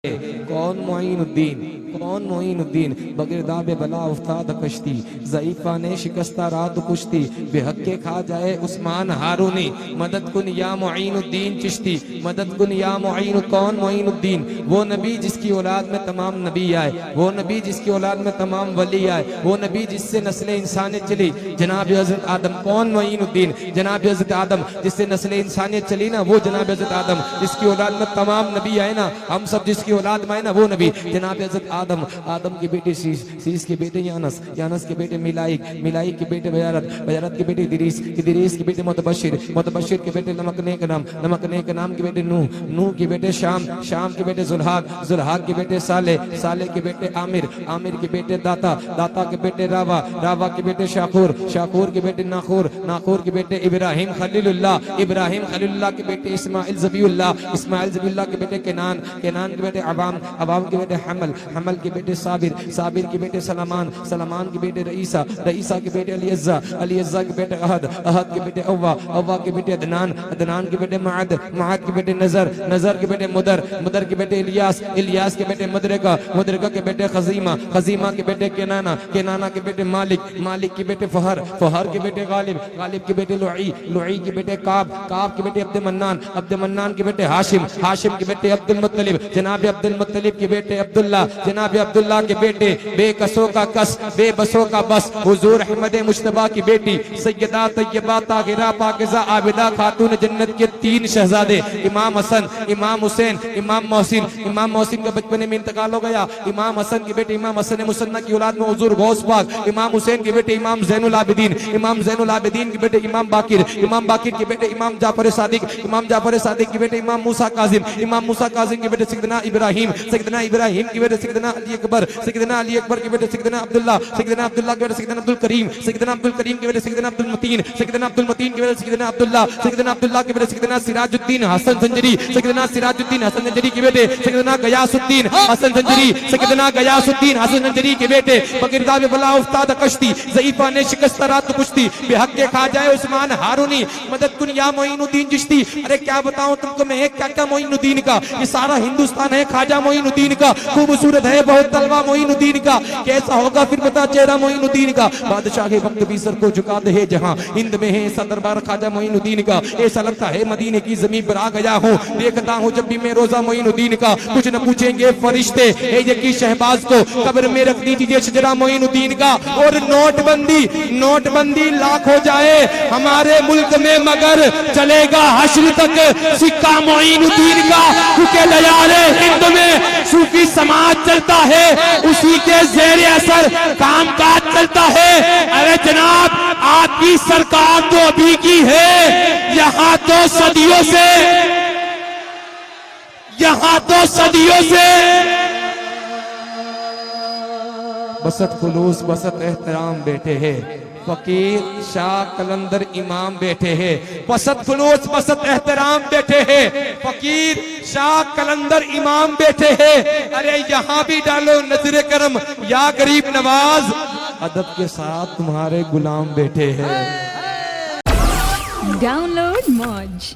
کون معین الدین، کون معین الدین، بگرداب بلا افتاد کشتی، ضعیفہ نے شکستہ رات کشتی، بے حق کے کھا جائے عثمان ہارونی، مدد کن یا معین الدین چشتی، مدد کن یا معین. کون معین الدین؟ وہ نبی جس کی اولاد میں تمام نبی آئے، وہ نبی جس کی اولاد میں تمام ولی آئے، وہ نبی جس سے نسل انسانیت چلی، جناب حضرت آدم. کون معین الدین؟ جناب حضرت آدم جس سے نسل انسانیت چلی نا، وہ جناب حضرت آدم جس کی اولاد میں تمام نبی آئے نا، ہم سب جس کی اولاد میں نا وہ نبی جناب حضرت آدم. آدم کے بیٹے سیس، سیس کے بیٹے یانس، یانس کے بیٹے ملائک، ملائک کے بیٹے بیارت، بیارت کے بیٹے ادریس، ادریس کے بیٹے متبشر، متبشر کے بیٹے نمکنے کا نام، نمکنے کا نام کے بیٹے نوح، نوح کے بیٹے شام، شام کے بیٹے زلحاق، زلحاق کے بیٹے صالح، صالح کے بیٹے عامر، عامر کے بیٹے داتا، داتا کے بیٹے راوا، راوا کے بیٹے شاخور، شاخور کے بیٹے ناخور، ناخور کے بیٹے ابراہیم خلیل اللہ، ابراہیم خلیل اللہ کے بیٹے اسماعیل ذبیح اللہ، اسماعیل ذبیح اللہ کے بیٹے کنان، کنان کے بیٹے عوام، عوام کے بیٹے حمل، حمل کے بیٹے صابر، صابر کے بیٹے سلمان، سلمان کے بیٹے رئیسہ، رئیسہ کے بیٹے علیزہ، علیزہ کے بیٹے احد، احد کے بیٹے اوہ، اوہ کے بیٹے عدنان، عدنان کے بیٹے معد، معد کے بیٹے نظر، نظر کے بیٹے مدر، مدر کے بیٹے الیاس، الیاس کے بیٹے مدرکہ، مدرکہ کے بیٹے خزیمہ، خزیمہ کے بیٹے کنانہ، کنانہ کے بیٹے مالک، مالک کے بیٹے فہر، فہر کے بیٹے غالب، غالب کے بیٹے لعی، لعی کے بیٹے کعب، کعب کے بیٹے عبد منان، عبد منان کے بیٹے ہاشم، ہاشم کے بیٹے عبد المطلب، جناب عبد المطلب کے بیٹے عبداللہ، جناب عبداللہ کے بیٹے بے کسوں کا کس، بے بسوں کا بس، حضور احمد مجتبیٰ کی بیٹی سیدہ طیبہ طاہرہ پاکزہ عابدہ خاتون جنت کے تین شہزادے، امام حسن، امام حسین، امام محسن. امام محسن کا بچپنے میں انتقال ہو گیا. امام حسن کے بیٹے امام حسن مصنع کی اولاد میں حضور غوث پاک، امام حسین کے بیٹے امام زین العابدین، امام زین العابدین کے بیٹے امام باقر، امام باقر کے بیٹے امام جعفر صادق، امام جعفر صادق کے بیٹے امام موسیٰ کاظم، امام موسیٰ کاظم کے بیٹے سیدنا ابراہیم، سیدنا ابراہیم کے بیٹے سیدنا علی اکبر، سیدنا علی اکبر کے بیٹے سیدنا عبداللہ، سیدنا عبداللہ کے بیٹے سیدنا عبدالکریم، سیدنا عبدالکریم کے بیٹے سیدنا عبدالمتین، سیدنا عبدالمتین کے بیٹے سیدنا عبداللہ، سیدنا عبداللہ کے بیٹے سیدنا سراج الدین حسن زنجری، سیدنا سراج الدین حسن زنجری کے بیٹے سیدنا غیاث الدین حسن زنجری، سیدنا غیاث الدین حسن زنجری کے بیٹے بگرداب بلا افتاد کشتی، ضعیفہ نے شکستہ رات کشتی، بے حق کے کھا جائے عثمان ہارونی، مدد کن یا معین الدین چشتی. ارے کیا بتاؤں تم کو میں، کیا کیا معین الدین کا، یہ سارا ہندوستان ہے خواجہ معین الدین کا، خوبصورت ہے بہت طلبہ معین الدین کا، کیسا ہوگا پھر بتا چہرہ معین الدین کا. بادشاہ وقت بھی سر کو جھکا دے جہاں ہند میں ہے صدر بار خواجہ معین الدین کا. ایسا لگتا ہے مدینے کی زمین پر آ گیا ہوں، دیکھتا ہوں جب بھی میں روزہ معین الدین کا. کچھ نہ پوچھیں گے فرشتے اے یکی شہباز کو، قبر میں رکھ دیجئے شجرہ معین الدین کا. اور نوٹ بندی، نوٹ بندی لاکھ ہو جائے ہمارے ملک میں مگر چلے گا حشر تک سکہ معین الدین کا. کیونکہ لیال ہند میں صوفی سماج چلتا ہے، اسی کے زیر اثر کام کاج چلتا ہے. ارے جناب آپ کی سرکار تو ابھی کی ہے، یہاں تو صدیوں سے، یہاں تو صدیوں سے بسط خلوص بسط احترام بیٹھے ہیں، فقیر شاہ قلندر امام بیٹھے ہیں. بسط خلوص بسط احترام بیٹھے ہیں، فقیر شاہ قلندر امام بیٹھے ہیں. ارے یہاں بھی ڈالو نظر کرم یا غریب نواز، ادب کے ساتھ تمہارے غلام بیٹھے ہیں. ڈاؤن لوڈ موج.